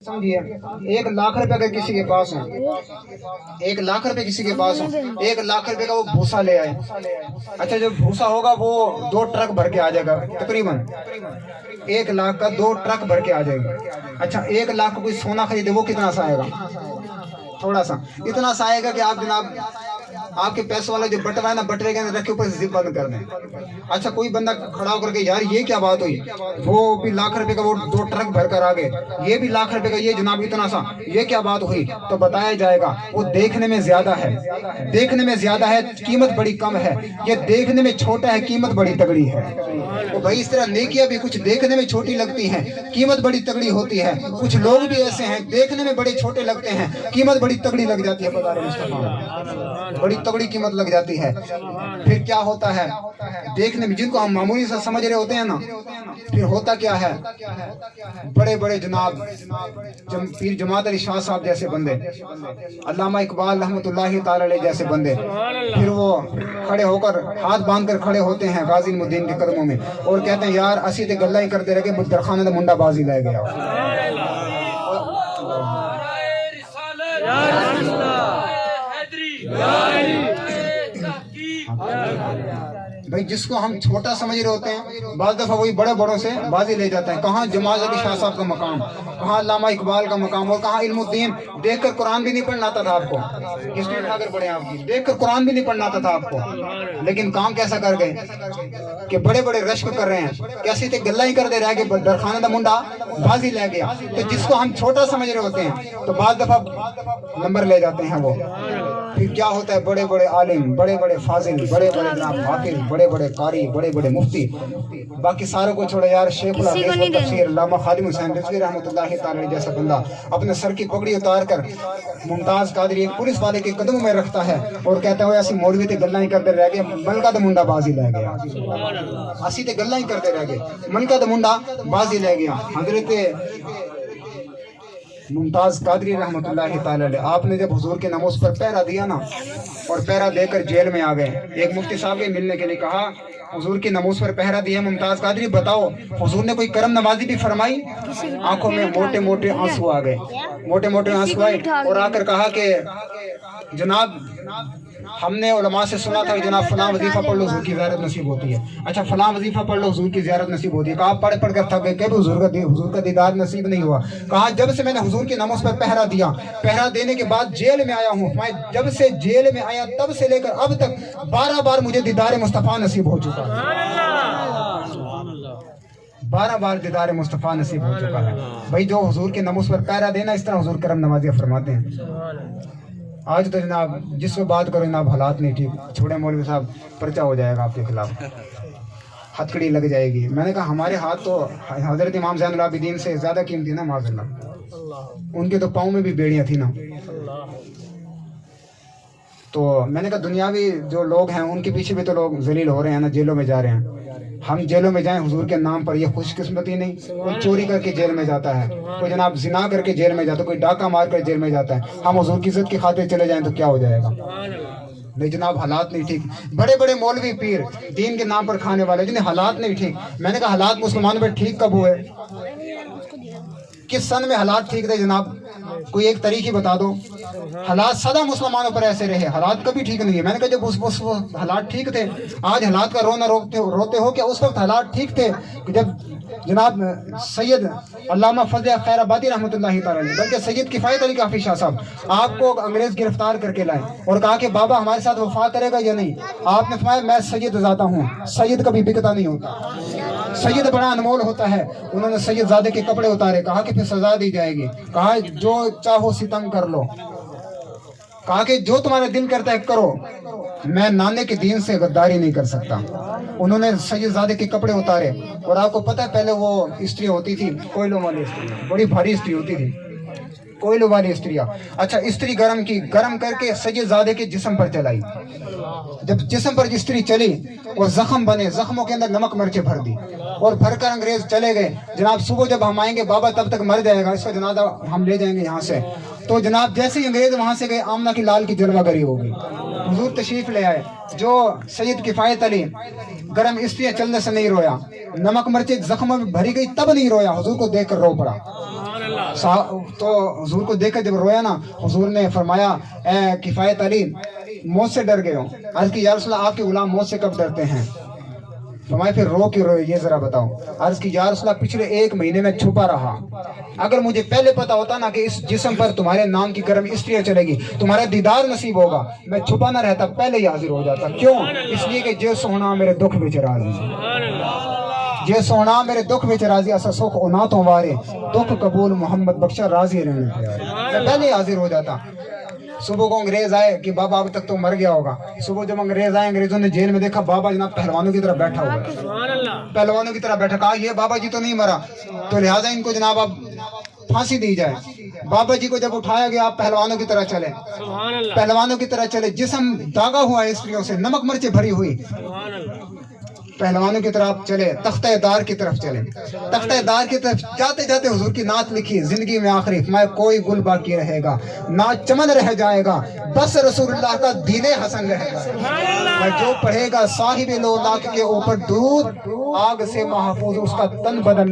समझिए 1 लाख रुपए अगर किसी के पास है, 1 लाख रुपए किसी के पास है, 1 लाख रुपए का वो भूसा ले आए। अच्छा, जब भूसा होगा वो 2 ट्रक भर के आ जाएगा, तकरीबन 1 लाख का 2 ट्रक भर के आ जाएगा। अच्छा, 1 लाख का कोई सोना खरीदे, वो कितना सा आएगा? थोड़ा सा, इतना सा आएगा कि आप जनाब आपके पैसों वाला जो बटवा है ना, बटवे के रखे ऊपर जिप बंद कर दें। अच्छा, कोई बंदा खड़ा होकर के यार ये क्या बात हुई, वो भी लाख रुपए का वो 2 ट्रक भर कर आ गए, ये भी लाख रुपए का, ये जनाब इतना सा, ये क्या बात हुई? तो बताया जाएगा वो देखने में ज्यादा है, देखने में ज्यादा है, कीमत बड़ी कम है। ये देखने में छोटा है, कीमत बड़ी तगड़ी है। तो भाई इस तरह नेकियां भी कुछ देखने में छोटी लगती हैं, कीमत बड़ी तगड़ी होती है। कुछ लोग भी ऐसे हैं देखने में बड़े छोटे लगते हैं, कीमत बड़ी तगड़ी लग जाती है। बता रहे मुस्तफा, बड़ी तगड़ी कीमत लग जाती है। फिर क्या होता है देखने में, जिनको हम मामूली सा समझ रहे होते हैं ना, फिर होता क्या है, बड़े बड़े जनाब पीर जमात अली शाह साहब जैसे बंदे, अल्लामा इकबाल रहमतुल्लाहि ताला अलैह जैसे बंदे, फिर वो खड़े होकर हाथ बांध कर खड़े होते हैं गाजी मुद्दीन के कदमों में और कहते हैं यार असी ते गल्ला ही करते रह गए, दरखाने का मुंडा बाजी ले गया। भाई जिसको हम छोटा समझ रहे होते हैं, बाज़ दफा वही बड़े बड़ों से बाजी ले जाते हैं। कहाँ जमात अली शाह साहब का मकाम, कहाँ अल्लामा इकबाल का मकाम, और कहाँ इल्मुद्दीन। देख कर कुरान भी नहीं पढ़ना आता था आपको, हिस्ट्री उठाकर पढ़े आपकी, देख कर कुरान भी नहीं पढ़ना आता था आपको, लेकिन काम कैसा कर गए कि बड़े बड़े रश्क कर रहे हैं, कैसे थे गल्ला ही कर दे रहे हैं, दरखाने का मुंडा बाजी ले गया। तो जिसको हम छोटा समझ रहे होते हैं तो बाज़ दफा नंबर ले जाते हैं वो। फिर क्या होता है, बड़े बड़े आलिम, बड़े बड़े फाजिल, बड़े बड़े जनाब हाफिज, बड़े बड़े कारी, बड़े बड़े मुफ्ती, बाकी सारों को छोड़े यार शेखुल हदीस व तफसीर अल्लामा खालिद हुसैन रिजवी रहमतुल्लाहि ताला जैसा बंदा अपने सर की पगड़ी उतार कर मुमताज कादरी एक पुलिस वाले के कदमों में रखता है और कहता है ऐसी मौलवी ते गल्ला ही करते रह गए, मलका द मुंडा बाजी ले गया। असी ते गल्ला ही करते रह गए, मलका द मुंडा बाजी ले गया। हजरत मुमताज कादरी रहमतुल्लाहि ताला अलैह, आपने जब हुजूर के नमाज पर पहरा दिया ना और पहरा देकर जेल में आ गए, एक मुफ्ती साहब के मिलने के लिए कहा हुजूर की नमाज पर पहरा दिया मुमताज कादरी, बताओ हुजूर ने कोई करम नवाजी भी फरमाई? आंखों में मोटे मोटे आंसू आ गए, मोटे मोटे आंसू आए और आकर कहा कि जनाब हमने उलमा से सुना था कि जनाब फलां वजीफा पढ़ लो हुजूर की ज़ियारत नसीब होती है। अच्छा, फलां वजीफा पढ़ लो हुजूर की ज़ियारत नसीब होती है। कहा पढ़ पढ़ कर थक गए, कभी हुजूर का दीदार नसीब नहीं हुआ। कहा जब से मैंने हुजूर की नमाज पर पहरा दिया, पहरा देने के बाद जेल में आया हूँ, मैं जब से जेल में आया तब से लेकर अब तक 12 बार मुझे दीदार मुस्तफा नसीब हो चुका है। 12 बार दीदार मुस्तफा नसीब हो चुका है। भाई जो हुजूर के नमाज पर पहरा देना, इस तरह हुजूर करम नवाजियाँ फरमाते हैं। आज तो जनाब जिस पे बात करो जनाब हालात नहीं ठीक, छोड़े मौलवी साहब पर्चा हो जाएगा आपके खिलाफ, हथकड़ी लग जाएगी। मैंने कहा हमारे हाथ तो हजरत इमाम ज़ैनुल आबिदीन से ज़्यादा कीमती ना माज़अल्लाह, उनके तो पाँव में भी बेड़ियाँ थी ना। तो मैंने कहा दुनियावी जो लोग हैं उनके पीछे भी तो लोग जलील हो रहे हैं ना, जेलों में जा रहे हैं। हम जेलों में जाएं हुजूर के नाम पर, ये खुशकिस्मती नहीं। कोई चोरी करके जेल में जाता है, कोई जनाब जिना करके जेल में जाता है, कोई डाका मार कर जेल में जाता है। हम हुजूर की इज्जत की खातिर चले जाएं तो क्या हो जाएगा? नहीं जनाब, हालात नहीं ठीक। बड़े बड़े मौलवी पीर दीन के नाम पर खाने वाले, जिन्हें हालात नहीं ठीक। मैंने कहा हालात मुसलमानों पर ठीक कब हुए, किस सन में हालात ठीक थे जनाब? कोई एक तरीके बता दो। हालात सदा मुसलमानों पर ऐसे रहे, हालात कभी ठीक नहीं है। मैंने कहा जब उस हालात ठीक थे, आज हालात का रोना रोते हो क्या? उस वक्त हालात ठीक थे कि जब जनाब सैयद अल्लामा फजल खैर आबादी रहमतुल्लाहि ताला अलैह, बल्कि सैयद किफ़ायत अली काफ़ी शाह साहब आपको अंग्रेज गिरफ्तार करके लाए और कहा कि बाबा हमारे साथ वफा करेगा या नहीं? आपने फरमाया मैं सैयद ज़ादा हूँ, सैयद कभी बिकता नहीं होता, सैयद बड़ा अनमोल होता है। उन्होंने सैयद ज़ादे के कपड़े उतारे, कहा कि फिर सजा दी जाएगी, कहा जो चाहो सितम कर लो, कहा कि जो तुम्हारा दिल करता है करो, मैं नाने के दीन से गद्दारी नहीं कर सकता। उन्होंने सैयदजादे के कपड़े उतारे और आपको पता है पहले वो स्त्री होती थी कोयलों वाली स्त्री, बड़ी भारी स्त्री होती थी, कोयलों वाली स्त्रियाँ। अच्छा, स्त्री गर्म की, गर्म करके सैयदजादे के जिस्म पर चलाई। जब जिस्म पर स्त्री चली और जख्म बने, जख्मों के अंदर नमक मिर्चें भर दी और भरकर अंग्रेज चले गए। जनाब सुबह जब हम आएंगे बाबा तब तक मर जाएगा, इसका जनाजा हम ले जाएंगे यहाँ से। तो जनाब जैसे ही अंग्रेज वहाँ से गए, आमना की लाल की जलवागरी हो गई। हुजूर तशरीफ ले आए, जो सैयद किफ़ायत अली गर्म स्त्रियाँ चलने से नहीं रोया, नमक मिर्चें जख्मों में भरी गई तब नहीं रोया, हुजूर को देख कर रो पड़ा। تو حضور کو دیکھ کر جب رویا نا حضور نے فرمایا اے کفایت علی موت سے ڈر گئے ہو؟ عرض کی یا رسول اللہ آپ کے غلام موت سے کب ڈرتے ہیں؟ فرمایا پھر رو کیوں روئے یہ ذرا بتاؤ؟ عرض کی یا رسول اللہ پچھلے 1 مہینے میں چھپا رہا، اگر مجھے پہلے پتا ہوتا نا کہ اس جسم پر تمہارے نام کی گرم استری چلے گی، تمہارا دیدار نصیب ہوگا، میں چھپا نہ رہتا، پہلے ہی حاضر ہو جاتا۔ کیوں؟ اس لیے کہ جو سونا میرے دکھ وچ راضی، جے سونا میرے دکھ وچ راضی، اسا سکھ اونا تو وارے، دکھ قبول محمد بخشا راضی رہنے، میں پہلے ہی حاضر ہو جاتا۔ صبح کو انگریز آئے کہ بابا اب تک تو مر گیا ہوگا، صبح جب انگریز آئے انگریزوں نے جیل میں دیکھا بابا جناب پہلوانوں کی طرح بیٹھا ہوا، پہلوانوں کی طرح بیٹھا، کہا یہ بابا جی تو نہیں مرا، تو لہٰذا ان کو جناب اب پھانسی دی جائے۔ بابا جی کو جب اٹھایا گیا آپ پہلوانوں کی طرح چلے، پہلوانوں کی طرح چلے، جسم داغا ہوا ہے استریوں سے، نمک مرچیں بھری ہوئی، پہلوانوں کی طرف چلے، تختہ دار کی طرف چلے، تختہ دار کی طرف جاتے جاتے حضور کی نعت لکھی زندگی میں آخری، میں کوئی گل باقی رہے گا نہ چمن رہ جائے گا، بس رسول اللہ کا دین حسن رہے گا، میں جو پڑھے گا صاحب لولاک کے اوپر درود، آگ سے محفوظ اس کا تن بدن